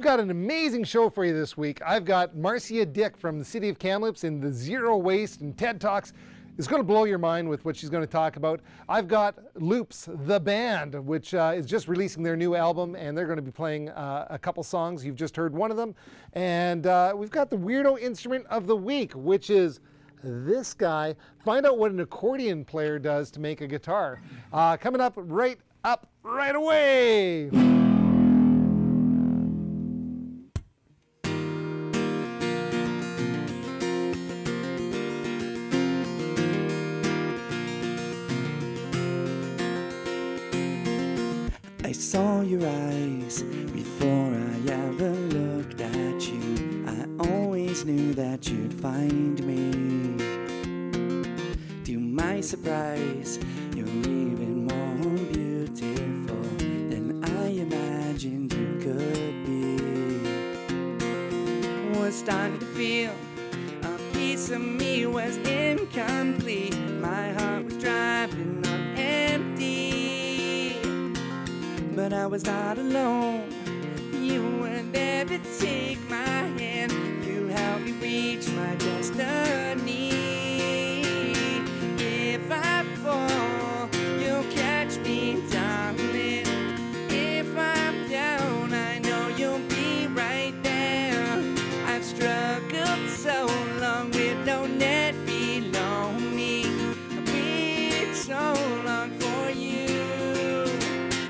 got an amazing show for you this week. I've got Marcia Dick from the city of Kamloops in the Zero Waste and TED Talks. It's going to blow your mind with what she's going to talk about. I've got Loops, the band, which is just releasing their new album, and they're going to be playing a couple songs. You've just heard one of them. And we've got the Weirdo Instrument of the Week, which is this guy. Find out what an accordion player does to make a guitar. Coming up right away. I saw your eyes before I ever looked at you. I always knew that you'd find me. To my surprise, you're even more beautiful than I imagined you could be. Was starting to feel a piece of me was incomplete. My heart was driving on empty. But I was not alone. You were there to take my hand. You helped me reach my destiny. If I fall, you'll catch me, darling. If I'm down, I know you'll be right there. I've struggled so long with no net below me. I've waited so long for you.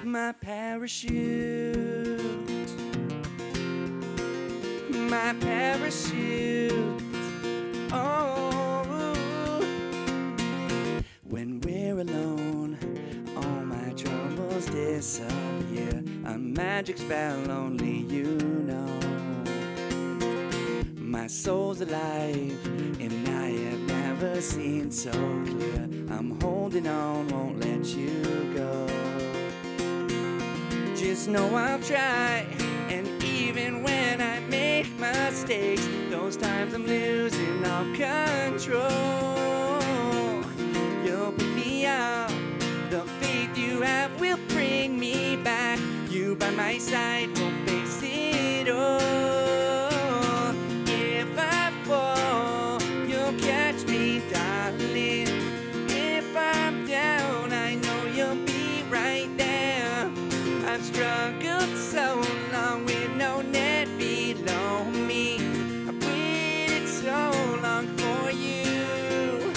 My parachute, my parachute. Oh, when we're alone, all my troubles disappear. A magic spell only you know. My soul's alive, and I have never seen so clear. I'm holding on, won't let you go. Just know I'll try, and even when I make mistakes, those times I'm losing all control, you'll pick me up. The faith you have will bring me back. You by my side won't face it all. If I fall, you'll catch me, darling. If I'm down, I know you'll be right there. I've struggled so long with no net below me. I've waited so long for you.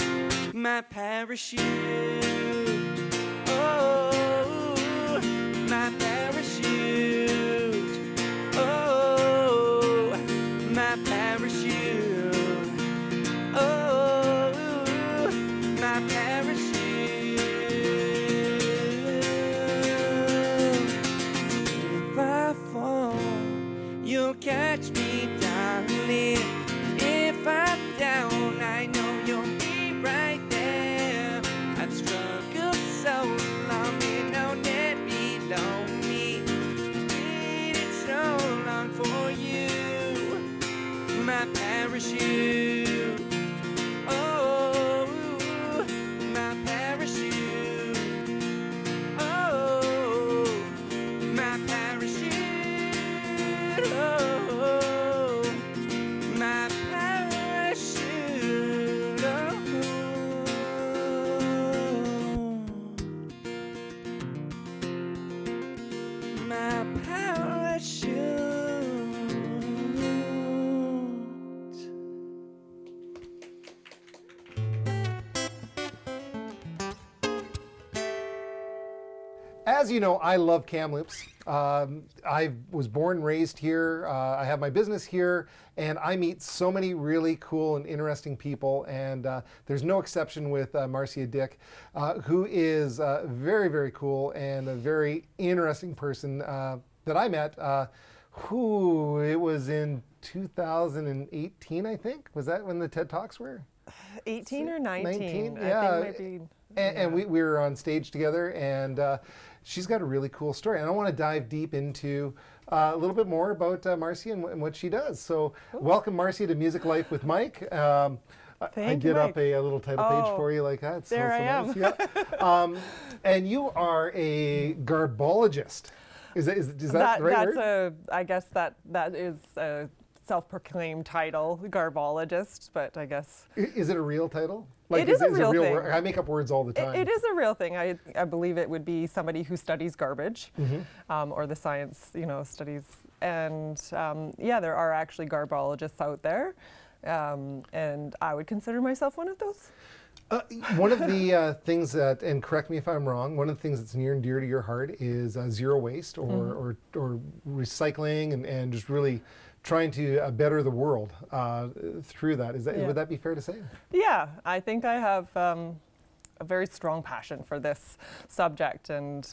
My parachute. Oh, my parachute. Oh, my parachute. Oh, my parachute. You'll catch me, darling. If I'm down, I know you'll be right there. I've struggled so long with no net below me. Waited so long for you. My parachute. Oh, my parachute. Oh, my parachute. Oh, my parachute. Oh, my parachute. As you know, I love Kamloops. I was born and raised here. I have my business here, and I meet so many really cool and interesting people. And there's no exception with Marcia Dick, who is very, very cool and a very interesting person that I met. It was in 2018, I think. Was that when the TED Talks were? 18 or 19? Yeah. I think might be. And we were on stage together, and she's got a really cool story. And I want to dive deep into a little bit more about Marcia and what she does. So welcome, Marcia, to Music Life with Mike. I get Mike. up a little title page for you like that. There I am. Nice. Yeah. And you are a garbologist. Is that the right word? I guess that is a self-proclaimed title, garbologist, but I guess. Is it a real title? It is a real thing. Word? I make up words all the time. It is a real thing. I believe it would be somebody who studies garbage, or the science, studies. And yeah, there are actually garbologists out there, and I would consider myself one of those. One of the things that, and correct me if I'm wrong, one of the things that's near and dear to your heart is zero waste or recycling and just really trying to better the world through that. Would that be fair to say? Yeah, I think I have a very strong passion for this subject, and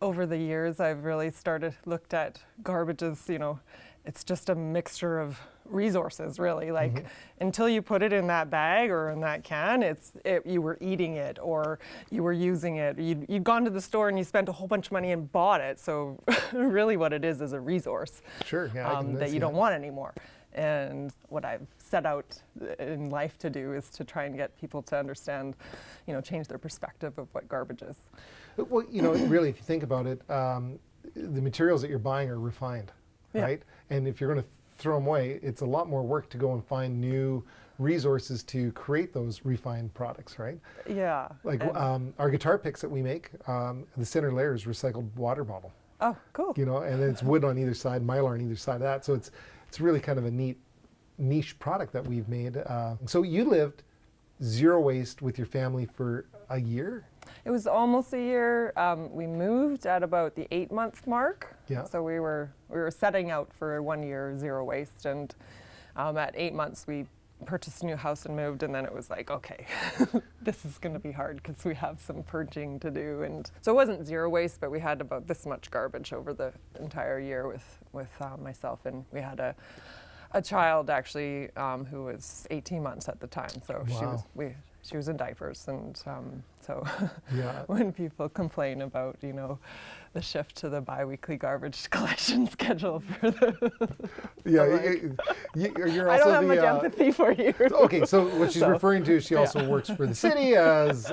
over the years I've really looked at garbage as, it's just a mixture of resources, really. Like until you put it in that bag or in that can, you were eating it or you were using it. You'd gone to the store and you spent a whole bunch of money and bought it. So really what it is a resource. Sure, yeah, that you don't want anymore. And what I've set out in life to do is to try and get people to understand, change their perspective of what garbage is. Well, really, if you think about it, the materials that you're buying are refined, right? And if you're going to throw them away, it's a lot more work to go and find new resources to create those refined products, right? Yeah. Like our guitar picks that we make, the center layer is recycled water bottle. Oh, cool. And then it's wood on either side, mylar on either side of that. So it's really kind of a neat niche product that we've made. So you lived zero waste with your family for a year? It was almost a year. We moved at about the 8-month mark. Yeah. So we were setting out for 1 year zero waste, and at 8 months we purchased a new house and moved, and then it was like, okay, this is going to be hard because we have some purging to do. And so it wasn't zero waste, but we had about this much garbage over the entire year with myself, and we had a child actually who was 18 months at the time. So wow. she was in diapers, and so yeah. when people complain about the shift to the biweekly garbage collection schedule for the you're also I don't have much empathy for you. Okay, so what she's referring to is she also works for the city as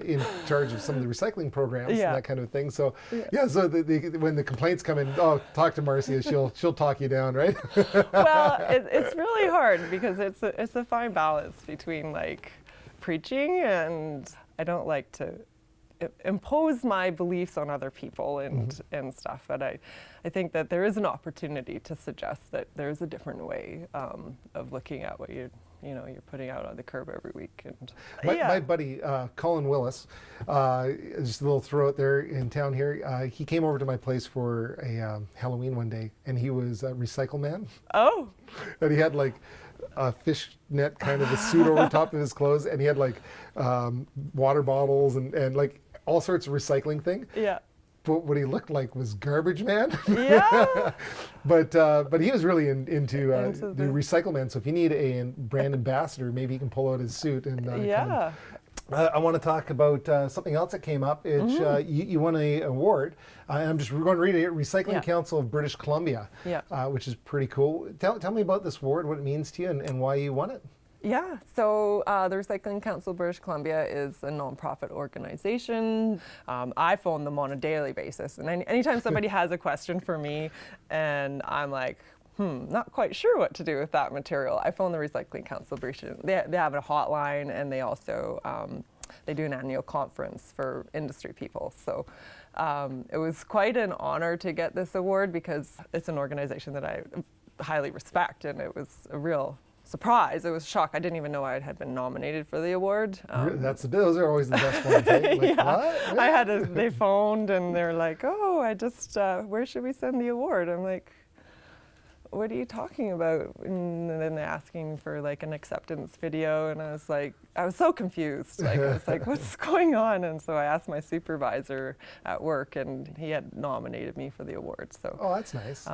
in charge of some of the recycling programs and that kind of thing. So so when the complaints come in, talk to Marcia, she'll talk you down, right? Well, it's really hard because it's a fine balance between like preaching, and I don't like to impose my beliefs on other people and stuff, but I think that there is an opportunity to suggest that there's a different way of looking at what you're putting out on the curb every week. And my buddy Colin Willis, just a little throw out there in town here, he came over to my place for a Halloween one day, and he was a recycle man. Oh. And he had like a fishnet kind of a suit over top of his clothes, and he had like water bottles and like all sorts of recycling thing. Yeah. But what he looked like was garbage man. Yeah. but he was really into the recycle man. So if you need a brand ambassador, maybe he can pull out his suit and I want to talk about something else that came up. It's, you won an award. I'm just going to read it. Recycling Council of British Columbia, which is pretty cool. Tell me about this award, what it means to you, and why you won it. Yeah, so the Recycling Council of British Columbia is a nonprofit organization. I phone them on a daily basis, and anytime somebody has a question for me and I'm like, not quite sure what to do with that material, I phone the Recycling Council of British. They have a hotline, and they also they do an annual conference for industry people. So it was quite an honor to get this award because it's an organization that I highly respect, and it was a real surprise. It was a shock. I didn't even know I had been nominated for the award. Those are always the best ones. Eh? Like, what? They phoned and they're like, where should we send the award? I'm like, what are you talking about? And then they're asking for like an acceptance video, and I was so confused. Like, I was like, what's going on? And so I asked my supervisor at work, and he had nominated me for the award. So that's nice.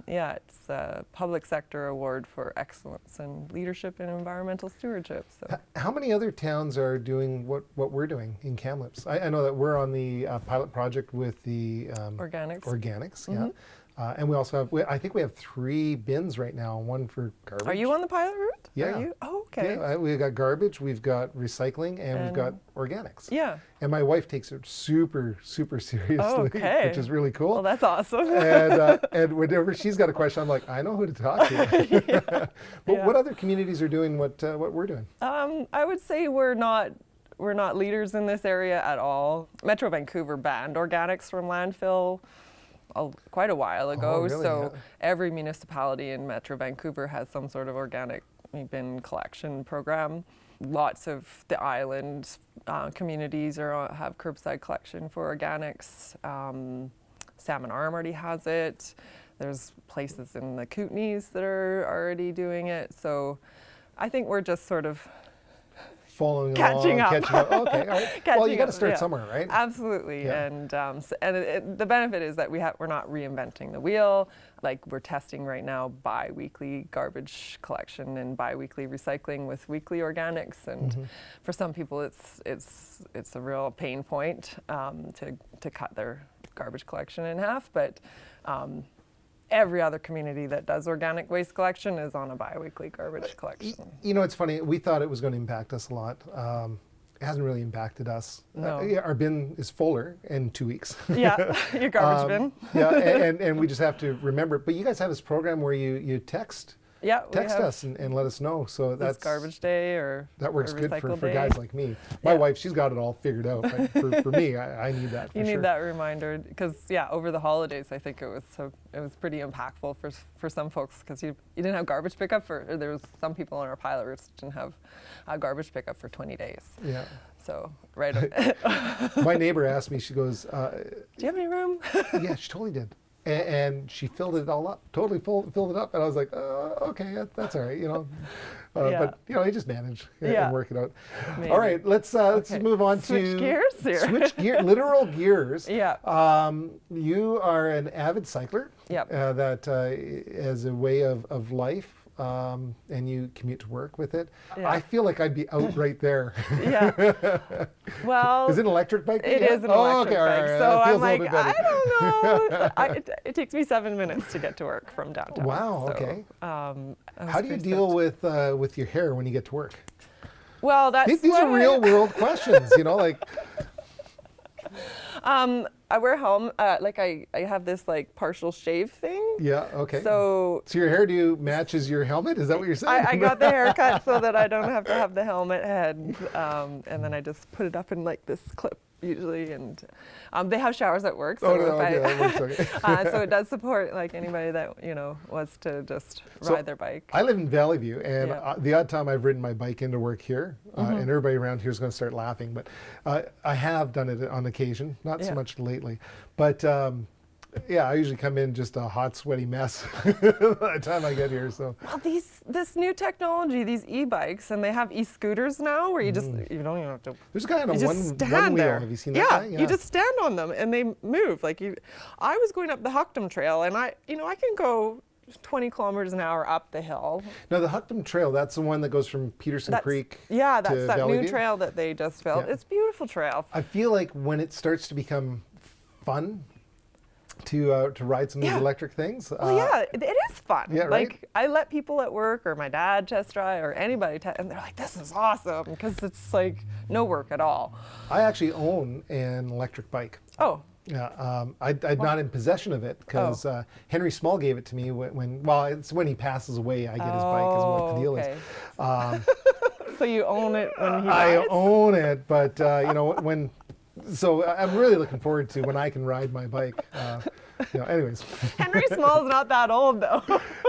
It's a public sector award for excellence and leadership in environmental stewardship. So how many other towns are doing what we're doing in Kamloops? I know that we're on the pilot project with the organics. Organics, And we also have, I think we have 3 bins right now, one for garbage. Are you on the pilot route? Yeah. Are you? Oh, okay. Yeah, we've got garbage, we've got recycling, and we've got organics. Yeah. And my wife takes it super, super seriously, Okay. which is really cool. Well, that's awesome. And whenever she's got a question, I'm like, I know who to talk to. But what other communities are doing what we're doing? I would say we're not leaders in this area at all. Metro Vancouver banned organics from landfill quite a while ago. really? So Yeah. every municipality in Metro Vancouver has some sort of organic bin collection program. Lots of the island communities have curbside collection for organics. Salmon Arm already has it. There's places in the Kootenays that are already doing it. So I think we're just sort of Following catching along, up. catching up. Okay, all right. Well, you got to start yeah. somewhere, right? Absolutely, Yeah. and the benefit is that we're not reinventing the wheel. Like we're testing right now bi-weekly garbage collection and bi-weekly recycling with weekly organics, and for some people it's a real pain point to cut their garbage collection in half, but. Every other community that does organic waste collection is on a bi-weekly garbage collection. You know, it's funny. We thought it was going to impact us a lot. It hasn't really impacted us. No. Yeah, our bin is fuller in 2 weeks. Yeah, your garbage bin. Yeah, and we just have to remember it. But you guys have this program where you text Yeah, we have us and let us know. So this that's garbage day or that works or good recycle for day. guys like me. My Yeah. wife, she's got it all figured out. But for me, I need that. For You sure. need that reminder because over the holidays I think it was pretty impactful for some folks because you didn't have garbage pickup there was some people on our pilot routes that didn't have garbage pickup for 20 days. Yeah. So right. My neighbor asked me. She goes, Do you have any room? "Yeah, she totally did." And she filled it all up, totally filled it up. And I was like, okay, that's all right, you know. Yeah. But, you know, I just manage Yeah. and work it out. Maybe. All right, let's Okay. move on Switch to... gears here. Switch gear, literal gears. Yeah. You are an avid cycler. Yep. That as a way of life. And you commute to work with it. Yeah. I feel like I'd be out right there. Yeah. Well, Is it an electric bike? it Yeah? is an electric okay, all bike. right, So that I'm feels a little like, bit better. I don't know. It takes me 7 minutes to get to work from downtown. Wow, So, okay. I was How do you pretty deal stoked. with your hair when you get to work? Well, that's These are what real world questions, you know, like I wear a helmet. Like I have this like partial shave thing. yeah, okay. So your hairdo matches your helmet? Is that what you're saying? I got the haircut so that I don't have to have the helmet head, and then I just put it up in like this clip usually, and they have showers at work, so Oh, no, okay, that works, okay. so it does support like anybody that wants to just ride their bike. I live in Valley View, and Yeah. the odd time I've ridden my bike into work here, and everybody around here is going to start laughing, but I have done it on occasion, not so Yeah. much lately. But yeah, I usually come in just a hot, sweaty mess by the time I get here. So Well, this new technology, these e-bikes, and they have e-scooters now where you just you don't even have to. there's a guy on a You just one stand wheel. there. Have you seen yeah, that guy? you just stand on them and they move. I was going up the Hucktum Trail and I can go 20 kilometers an hour up the hill. Now the Hucktum Trail, that's the one that goes from Peterson Creek. Yeah, to that's that Valley new View? trail that they just built. Yeah. It's a beautiful trail. I feel like when it starts to become fun to ride some of these Yeah. electric things. Well, yeah, it is fun. yeah, right? Like I let people at work or my dad test drive or anybody and they're like, "This is awesome," because it's like no work at all. I actually own an electric bike. Oh, Yeah, I'm not in possession of it because Henry Small gave it to me it's when he passes away, I get his bike is what the deal is. So you own it when he I dies? own it, but so I'm really looking forward to when I can ride my bike. Anyways. Henry Small's not that old though.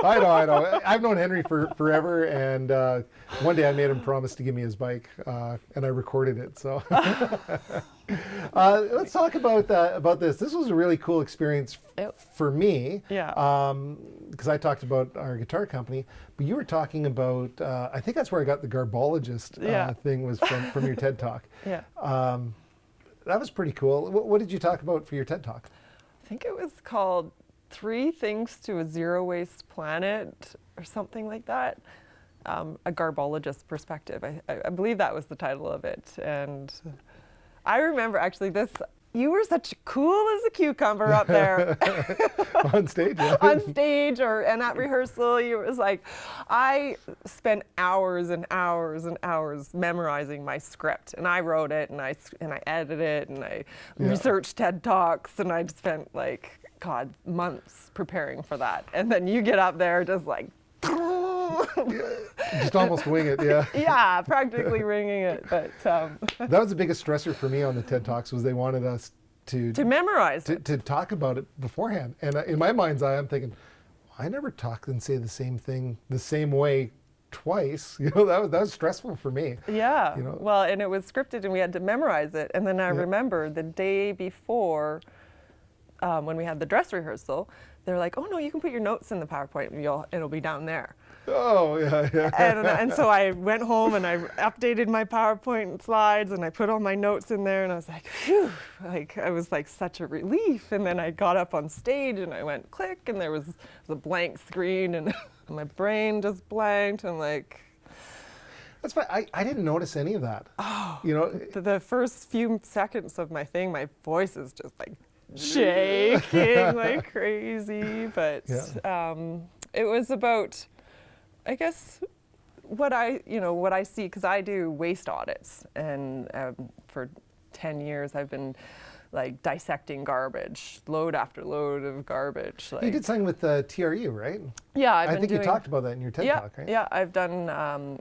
I know. I've known Henry for forever, and one day I made him promise to give me his bike, and I recorded it. So let's talk about this. This was a really cool experience for me. Yeah. Because I talked about our guitar company, but you were talking about. I think that's where I got the garbologist thing was from your TED Talk. Yeah. That was pretty cool. What did you talk about for your TED Talk? I think it was called 3 Things to a Zero Waste Planet or something like that. A garbologist perspective. I believe that was the title of it. And I remember actually you were such cool as a cucumber up there. On stage, yeah. On stage and at rehearsal, you was like, I spent hours and hours and hours memorizing my script, and I wrote it, and I edited it, and I researched TED Talks, and I spent like, God, months preparing for that. And then you get up there just like, Just almost wing it, yeah. yeah, practically ringing it. But that was the biggest stressor for me on the TED Talks, was they wanted us to memorize it. to talk about it beforehand. And in my mind's eye, I'm thinking, I never talk and say the same thing the same way twice. You know, that was stressful for me. Yeah. You know? Well, and it was scripted, and we had to memorize it. And then I remember the day before, when we had the dress rehearsal, they're like, "Oh no, you can put your notes in the PowerPoint. And it'll be down there." Oh, yeah. And so I went home and I updated my PowerPoint slides, and I put all my notes in there, and I was like, phew, like I was like such a relief. And then I got up on stage and I went click, and there was a blank screen, and my brain just blanked, and like. That's fine. I didn't notice any of that. Oh, you know, the first few seconds of my thing, my voice is just like shaking like crazy. But it was about, I guess, what I see, because I do waste audits, and for 10 years I've been like dissecting garbage, load after load of garbage. Like, you did something with TRU, right? Yeah, I think you talked about that in your TED Talk, right? Yeah, I've done,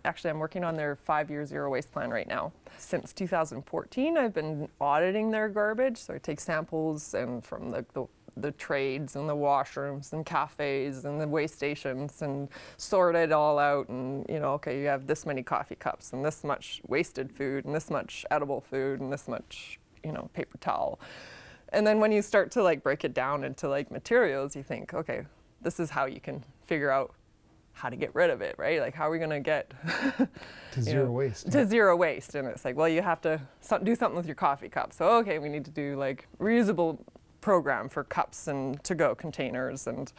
actually I'm working on their 5-year zero waste plan right now. Since 2014, I've been auditing their garbage. So I take samples and from the trades and the washrooms and cafes and the waste stations, and sort it all out, and okay, you have this many coffee cups and this much wasted food and this much edible food and this much paper towel. And then when you start to like break it down into like materials, you think, okay, this is how you can figure out how to get rid of it, right? Like, how are we going to get to zero waste? To zero waste. And it's like, well, you have to do something with your coffee cup. So, okay, we need to do like reusable program for cups and to-go containers, and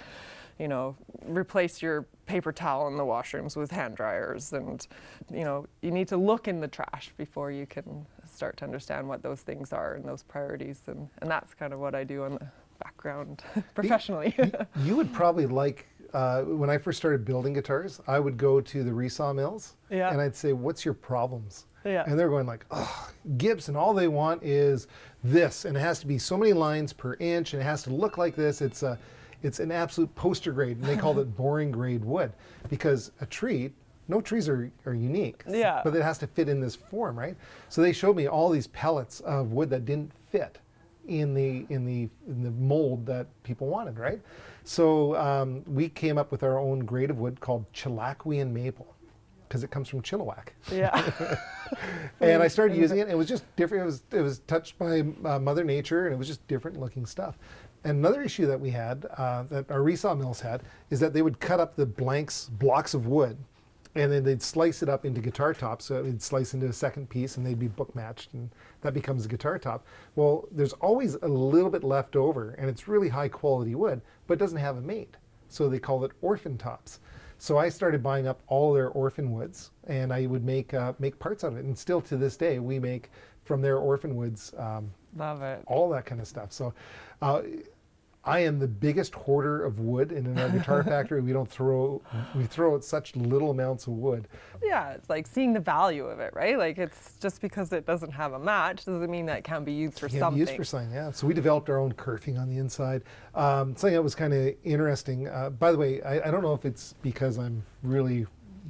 replace your paper towel in the washrooms with hand dryers, and you need to look in the trash before you can start to understand what those things are and those priorities, and that's kind of what I do on the background professionally. You would probably like, when I first started building guitars, I would go to the resaw mills, and I'd say, what's your problems? And they're going like, oh, Gibson, all they want is this, and it has to be so many lines per inch, and it has to look like this. It's an absolute poster grade, and they called it boring grade wood, because no trees are unique, but it has to fit in this form, right? So they showed me all these pellets of wood that didn't fit in the mold that people wanted, right? So we came up with our own grade of wood called Chilaquian maple, because it comes from Chilliwack. Yeah. And I started using it, and it was just different. It was touched by Mother Nature, and it was just different looking stuff. And another issue that we had, that our resaw mills had, is that they would cut up the blocks of wood, and then they'd slice it up into guitar tops. So they'd slice into a second piece, and they'd be book matched, and that becomes a guitar top. Well, there's always a little bit left over, and it's really high quality wood, but it doesn't have a mate. So they call it orphan tops. So I started buying up all their orphan woods, and I would make parts out of it. And still to this day, we make from their orphan woods. Love it. All that kind of stuff. So I am the biggest hoarder of wood in our guitar factory. We throw out such little amounts of wood. Yeah, it's like seeing the value of it, right? Like, it's just because it doesn't have a match doesn't mean that it can be used for something. Used for something, yeah. So we developed our own kerfing on the inside. Something that was kind of interesting. By the way, I don't know if it's because I'm really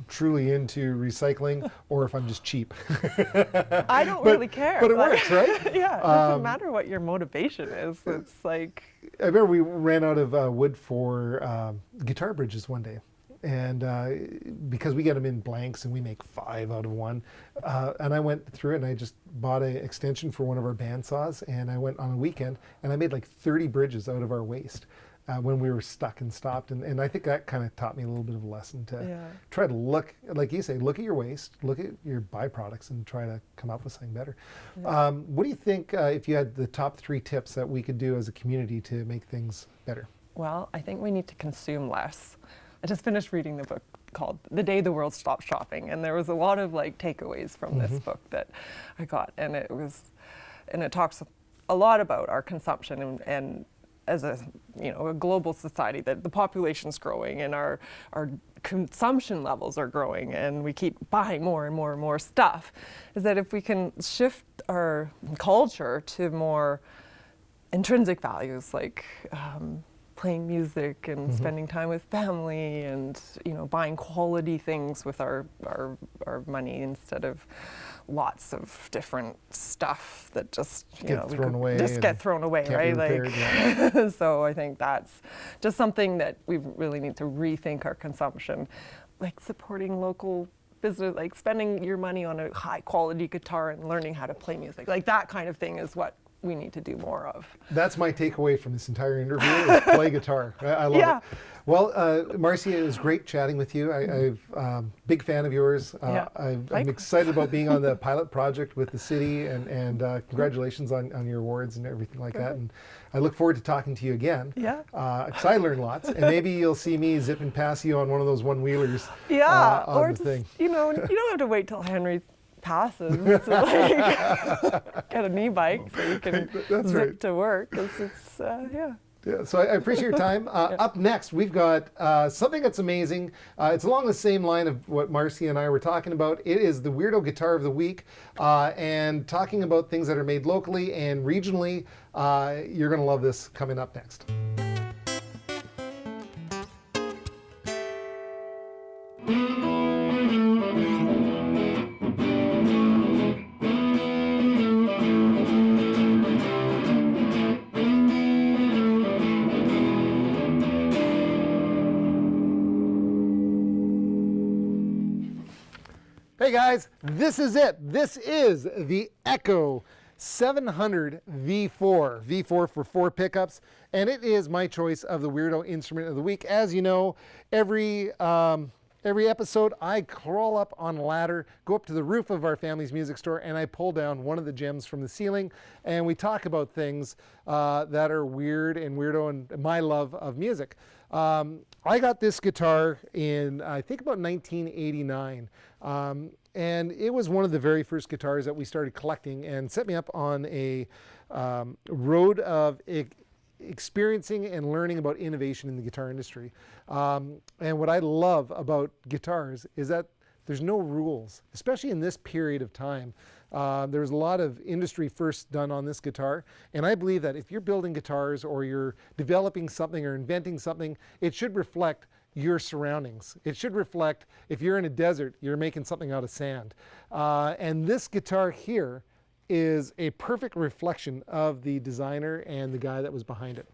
truly into recycling or if I'm just cheap. I don't really care. But it works, right? Yeah, it doesn't matter what your motivation is. It's like... I remember we ran out of wood for guitar bridges one day. And because we get them in blanks and we make 5 out of 1. And I went through it and I just bought an extension for one of our bandsaws, and I went on a weekend and I made like 30 bridges out of our waste. When we were stuck and stopped. And I think that kind of taught me a little bit of a lesson to try to look, like you say, look at your waste, look at your byproducts, and try to come up with something better. Yeah. What do you think if you had the top 3 tips that we could do as a community to make things better? Well, I think we need to consume less. I just finished reading the book called The Day the World Stopped Shopping, and there was a lot of like takeaways from this book that I got, and it talks a lot about our consumption and as a a global society, that the population's growing and our consumption levels are growing and we keep buying more and more and more stuff, is that if we can shift our culture to more intrinsic values like playing music and spending time with family and buying quality things with our money instead of lots of different stuff that just get thrown away, right? Repaired, Like so I think that's just something that we really need to rethink our consumption, like supporting local business, like spending your money on a high quality guitar and learning how to play music, like that kind of thing is what we need to do more of. That's my takeaway from this entire interview, is play guitar. I love it. Well, Marcia, it was great chatting with you. I'm big fan of yours. I'm excited about being on the pilot project with the city, and congratulations on your awards and everything like that. And I look forward to talking to you again. Yeah. Because I learned lots, and maybe you'll see me zipping past you on one of those one-wheelers. Yeah, on or the just, thing. you don't have to wait till Henry passes to like get an e-bike so you can zip to work. It's Yeah, so I appreciate your time. Up next, we've got something that's amazing. It's along the same line of what Marcia and I were talking about. It is the Weirdo Guitar of the Week, and talking about things that are made locally and regionally. You're going to love this coming up next. Hey guys, this is it. This is the Echo 700 V4. V4 for 4 pickups, and it is my choice of the Weirdo Instrument of the Week. As you know, every episode I crawl up on a ladder, go up to the roof of our family's music store, and I pull down one of the gems from the ceiling, and we talk about things that are weird and weirdo and my love of music. I got this guitar in, I think, about 1989. And it was one of the very first guitars that we started collecting, and set me up on a road of experiencing and learning about innovation in the guitar industry. And what I love about guitars is that there's no rules, especially in this period of time. There's a lot of industry firsts done on this guitar, and I believe that if you're building guitars or you're developing something or inventing something, it should reflect your surroundings. It should reflect, if you're in a desert, you're making something out of sand. And this guitar here is a perfect reflection of the designer and the guy that was behind it.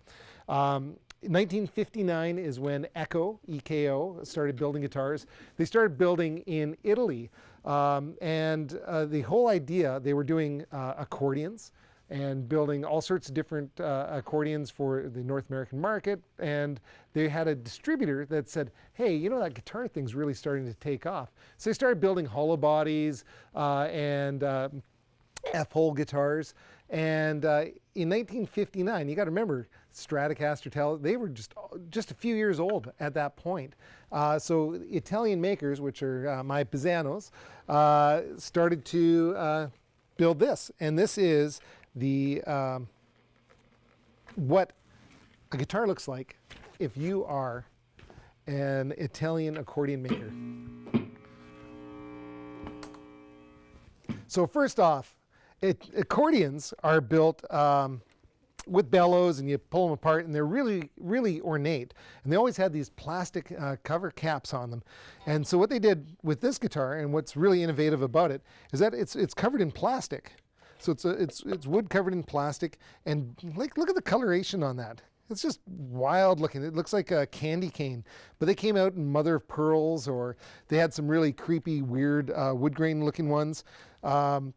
1959 is when Echo, EKO, started building guitars. They started building in Italy. And the whole idea, they were doing accordions and building all sorts of different accordions for the North American market. And they had a distributor that said, hey, that guitar thing's really starting to take off. So they started building hollow bodies and F-hole guitars. And in 1959, you got to remember, Stratocaster, they were just a few years old at that point. So Italian makers, which are my Pisano's, started to build this. And this is the what a guitar looks like if you are an Italian accordion maker. So first off, accordions are built with bellows, and you pull them apart, and they're really, really ornate. And they always had these plastic cover caps on them. And so what they did with this guitar, and what's really innovative about it, is that it's covered in plastic. So it's wood covered in plastic, and look at the coloration on that. It's just wild looking. It looks like a candy cane. But they came out in mother of pearls, or they had some really creepy, weird wood grain looking ones. And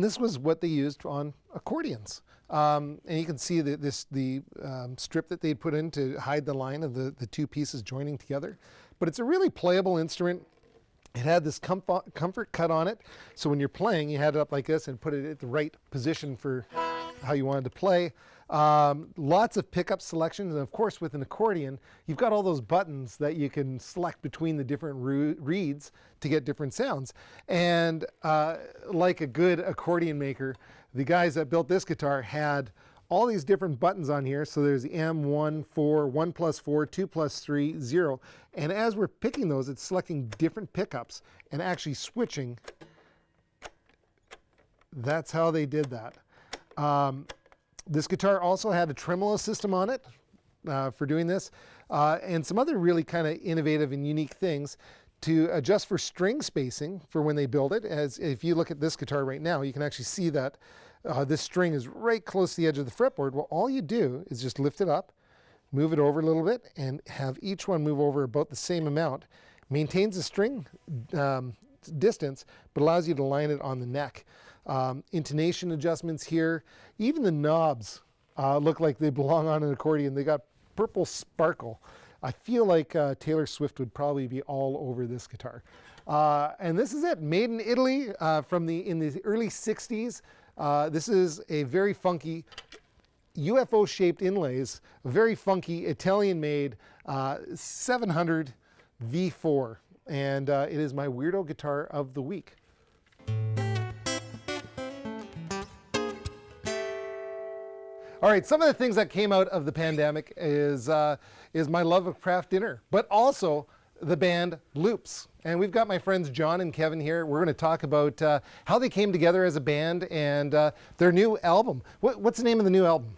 this was what they used on accordions. And you can see the strip that they'd put in to hide the line of the two pieces joining together. But it's a really playable instrument. It had this comfort cut on it. So when you're playing, you had it up like this and put it at the right position for how you wanted to play. Lots of pickup selections, and of course with an accordion, you've got all those buttons that you can select between the different reeds to get different sounds. And like a good accordion maker, the guys that built this guitar had all these different buttons on here. So there's the M, 1, 4, 1 plus 4, 2 plus 3, 0. And as we're picking those, it's selecting different pickups and actually switching. That's how they did that. This guitar also had a tremolo system on it for doing this, and some other really kind of innovative and unique things to adjust for string spacing for when they build it. As if you look at this guitar right now, you can actually see that this string is right close to the edge of the fretboard. Well, all you do is just lift it up, move it over a little bit, and have each one move over about the same amount. Maintains the string distance, but allows you to line it on the neck. Intonation adjustments here. Even the knobs look like they belong on an accordion. They got purple sparkle. I feel like Taylor Swift would probably be all over this guitar. And this is it, made in Italy in the early 60s. This is a very funky UFO-shaped inlays, a very funky Italian-made 700 V4. And it is my Weirdo guitar of the week. All right, some of the things that came out of the pandemic is my love of craft dinner, but also the band Loops. And we've got my friends John and Kevin here. We're going to talk about how they came together as a band and their new album. What's the name of the new album?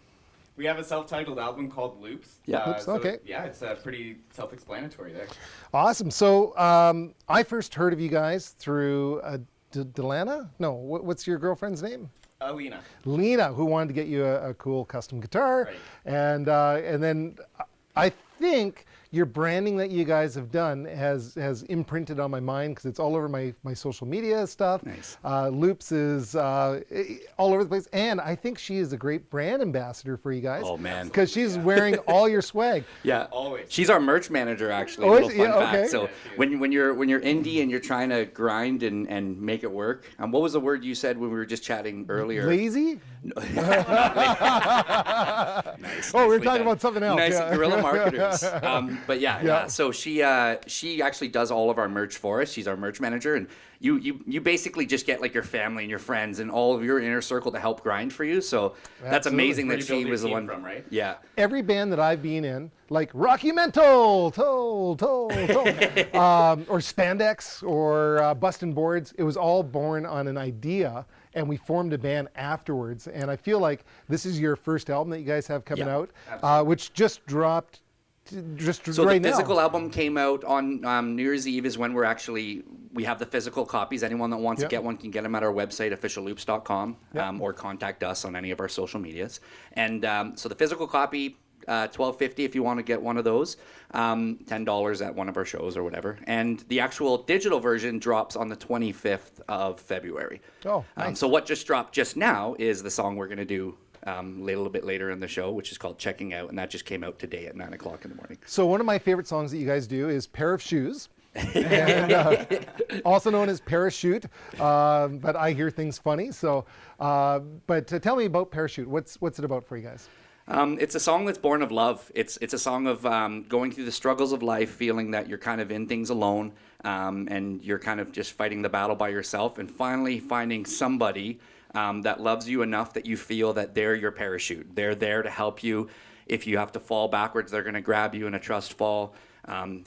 We have a self-titled album called Loops. Yeah, Loops, okay. Yeah, it's pretty self-explanatory there. Awesome. So I first heard of you guys through Delana? No, what's your girlfriend's name? Lena, who wanted to get you a cool custom guitar. Right. And then I think your branding that you guys have done has imprinted on my mind because it's all over my social media stuff. Nice. Loops is all over the place. And I think she is a great brand ambassador for you guys. Oh, man. Because she's wearing all your swag. Yeah, Always. She's our merch manager, actually. Oh, Little is- fun yeah, fact. okay. So when you're indie and you're trying to grind and make it work, what was the word you said when we were just chatting earlier? Lazy? Nice. Oh, we were nicely talking done. about something else. Nice Yeah. guerrilla marketers. But Yeah. yeah. So she actually does all of our merch for us. She's our merch manager, and you basically just get like your family and your friends and all of your inner circle to help grind for you. So that's Absolutely. amazing Where that you build she your was the team one. from, right? Yeah. Every band that I've been in, like Rocky Mental, or Spandex, or Bustin' Boards, it was all born on an idea, and we formed a band afterwards. And I feel like this is your first album that you guys have coming Yeah, out, which just dropped. So right the physical now. album came out on New Year's Eve is when we have the physical copies. Anyone that wants Yep. to get one can get them at our website, officialloops.com, Yep. or contact us on any of our social medias. And so the physical copy, $12.50 if you want to get one of those, $10 at one of our shows or whatever. And the actual digital version drops on the 25th of February. Oh, nice. So what just dropped just now is the song we're going to do a little bit later in the show, which is called Checking Out, and that just came out today at 9 o'clock in the morning. So one of my favorite songs that you guys do is Pair of Shoes. And, also known as Parachute, but I hear things funny. So, but tell me about Parachute. What's it about for you guys? It's a song that's born of love. It's a song of going through the struggles of life, feeling that you're kind of in things alone, and you're kind of just fighting the battle by yourself, and finally finding somebody that loves you enough that you feel that they're your parachute. They're there to help you. If you have to fall backwards, they're going to grab you in a trust fall.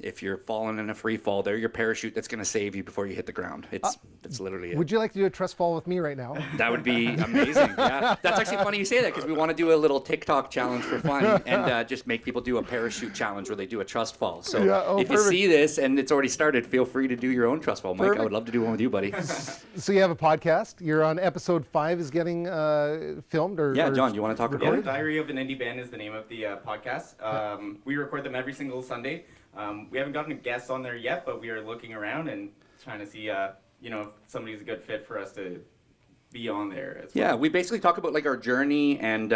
If you're falling in a free fall, they're your parachute that's going to save you before you hit the ground. That's literally it. Would you like to do a trust fall with me right now? That would be amazing. Yeah, that's actually funny you say that because we want to do a little TikTok challenge for fun and just make people do a parachute challenge where they do a trust fall. So if you perfect. see this and it's already started, feel free to do your own trust fall, Mike. Perfect. I would love to do one with you, buddy. So you have a podcast. You're on episode 5 is getting filmed or Yeah, or John, you want to talk Yeah, about it? Diary of an Indie Band is the name of the podcast. We record them every single Sunday. We haven't gotten a guest on there yet, but we are looking around and trying to see, if somebody's a good fit for us to be on there as well. Yeah, we basically talk about like our journey and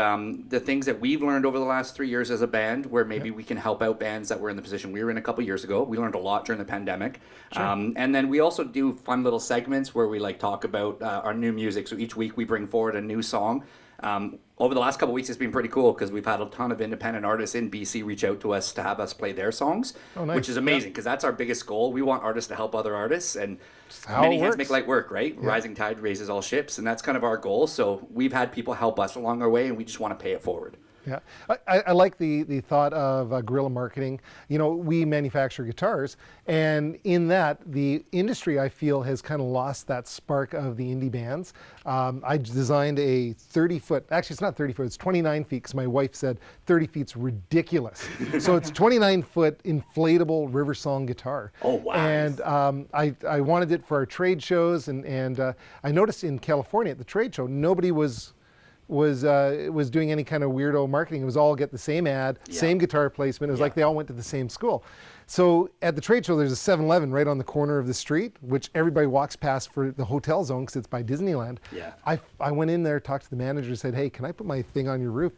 the things that we've learned over the last 3 years as a band, where maybe we can help out bands that were in the position we were in a couple years ago. We learned a lot during the pandemic. And then we also do fun little segments where we like talk about our new music. So each week we bring forward a new song Over the last couple of weeks, it's been pretty cool because we've had a ton of independent artists in BC reach out to us to have us play their songs, nice. which is amazing because that's our biggest goal. We want artists to help other artists, and how many it hands works. make light work, right? Rising tide raises all ships, and that's kind of our goal. So we've had people help us along our way, and we just want to pay it forward. Yeah, I like the thought of guerrilla marketing. You know, we manufacture guitars, and in that, the industry, I feel, has kind of lost that spark of the indie bands. I designed a 30-foot, actually it's not 30 foot, it's 29 feet, because my wife said 30 feet's ridiculous. So it's 29-foot inflatable River Song guitar. Oh, wow. And I wanted it for our trade shows, and I noticed in California at the trade show, nobody was doing any kind of weirdo marketing. It was all get the same ad, same guitar placement. It was like they all went to the same school. So at the trade show, there's a 7-Eleven right on the corner of the street, which everybody walks past for the hotel zone because it's by Disneyland. Yeah. I went in there, talked to the manager, said, "Hey, can I put my thing on your roof?"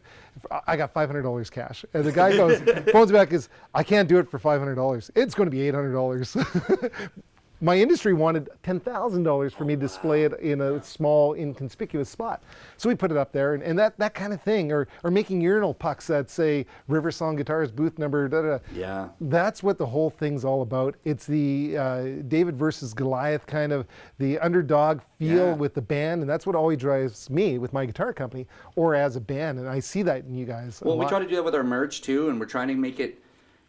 I got $500 cash. And the guy goes, phones back, is, "I can't do it for $500. It's going to be $800. My industry wanted $10,000 for me to display it in a small, inconspicuous spot. So we put it up there, and that kind of thing, or making urinal pucks that say River Song Guitars booth number, Yeah. That's what the whole thing's all about. It's the David versus Goliath kind of, the underdog feel with the band, and that's what always drives me with my guitar company, or as a band, and I see that in you guys. Well, we try to do that with our merch too, and we're trying to make it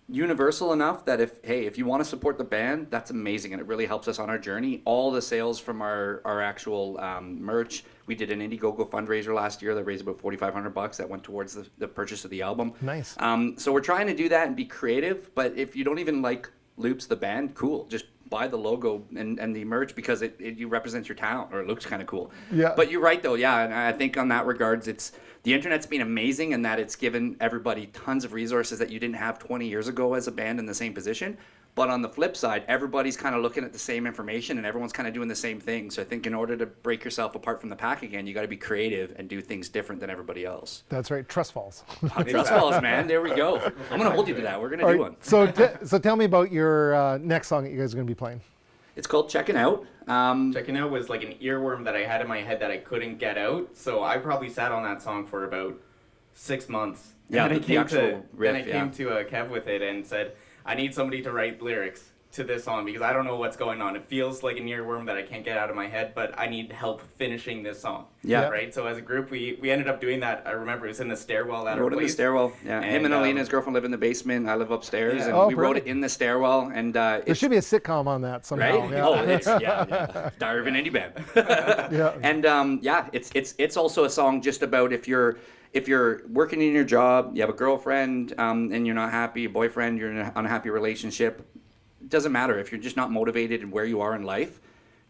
universal enough that if you want to support the band, that's amazing, and it really helps us on our journey. All the sales from our actual merch, we did an Indiegogo fundraiser last year that raised about $4,500 that went towards the purchase of the album. Nice. So we're trying to do that and be creative, but if you don't even like Loops the band, cool, just buy the logo and the merch because you represent your town, or it looks kind of cool. Yeah. But you're right though, yeah, and I think on that regards, the internet's been amazing in that it's given everybody tons of resources that you didn't have 20 years ago as a band in the same position. But on the flip side, everybody's kind of looking at the same information and everyone's kind of doing the same thing. So I think in order to break yourself apart from the pack again, you got to be creative and do things different than everybody else. That's right, trust falls. Trust falls, man. There we go. I'm going to hold you to that. We're going to do one. So tell me about your next song that you guys are going to be playing. It's called Checking Out. Checking Out was like an earworm that I had in my head that I couldn't get out. So I probably sat on that song for about 6 months. Yeah, and then I riff, came to Kev with it and said, I need somebody to write lyrics to this song because I don't know what's going on. It feels like an earworm that I can't get out of my head, but I need help finishing this song. Yeah. Right? So as a group, we ended up doing that. I remember it was in the stairwell at our Wrote it in the place. stairwell. Yeah. Him and Alina, his girlfriend, live in the basement. I live upstairs, and we wrote it in the stairwell. And there should be a sitcom on that somehow. right? Yeah. Oh, it's Diary of an Indie Band. Yeah. And it's also a song just about if you're working in your job, you have a girlfriend, and you're not happy, a boyfriend, you're in an unhappy relationship. It doesn't matter if you're just not motivated in where you are in life.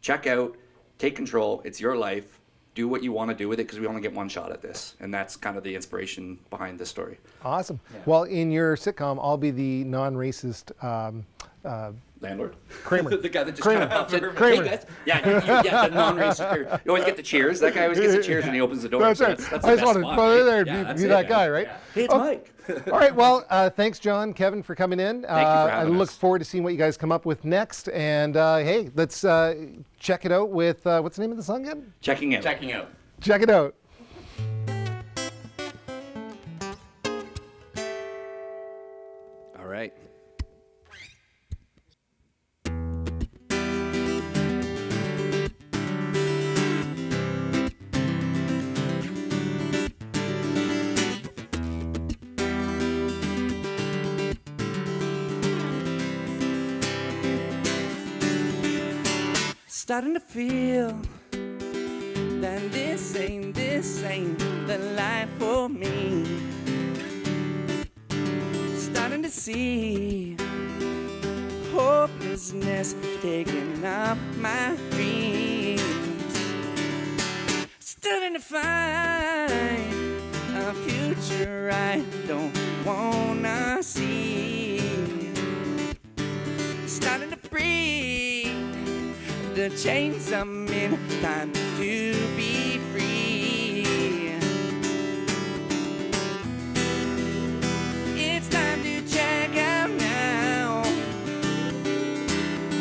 Check out, take control. It's your life. Do what you want to do with it because we only get one shot at this, and that's kind of the inspiration behind this story. Awesome. Yeah. Well, in your sitcom, I'll be the non-racist Landlord? Kramer. The guy that just Kramer. kind of pops in. Kramer. Hey guys. Yeah, the non-racist. You always get the cheers. That guy always gets the cheers when he opens the door. That's So right. that's I the just best wanted to spot, throw it right? in there Yeah, and that's be it, that man. guy, right? Hey, it's Mike. All right. Well, thanks, John, Kevin, for coming in. Thank you for having I look us. forward to seeing what you guys come up with next. And hey, let's check it out with what's the name of the song again? Checking out. Checking Out. Check it out. All right. Starting to feel that this ain't the life for me. Starting to see hopelessness taking up my dreams. Starting to find a future I don't wanna see. Starting to break the chains I'm in, time to be free. It's time to check out now,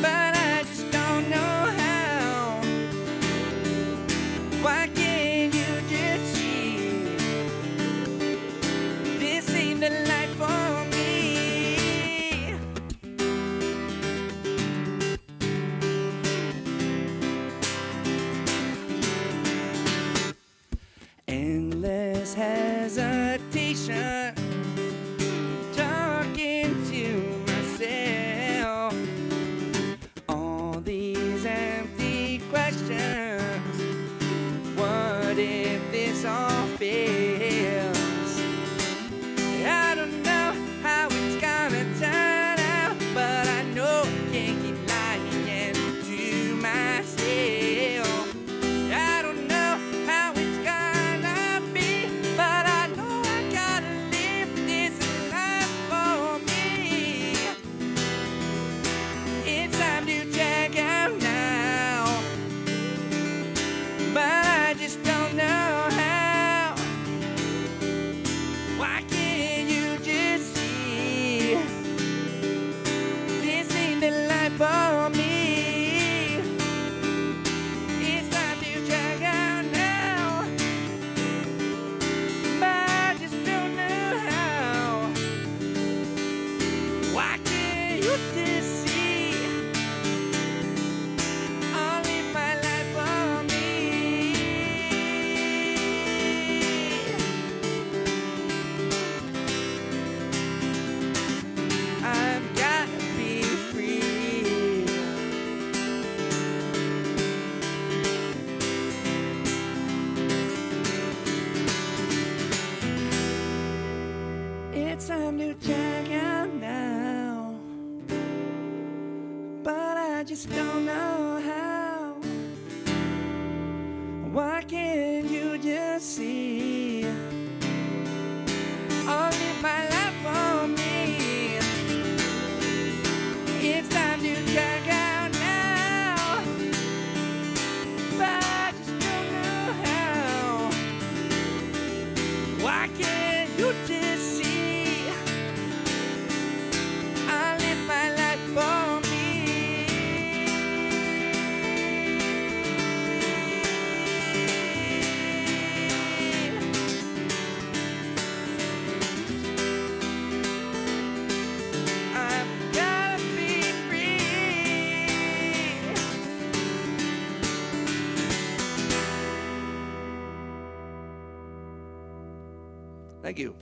but I just don't know how. Why can't you just see endless hesitation, talking to myself, all these empty questions. What if this all fails? I don't know how it's gonna turn out, but I know I can't keep lying to myself. I don't know how it's gonna be, but I know I gotta live this life for me. It's time to check out now, but I just don't know how. Why can't you just see this ain't the life for me? It's time to check out now, but I just don't know how. Why can't you just see I'll live my life for me? I've gotta be free. It's time to check out now, but I just don't know how. Why can't you just see I'll live my life for me? It's time to check out now, but I just don't know how. Why can't you just see I live my life for me? I've gotta be free. Thank you.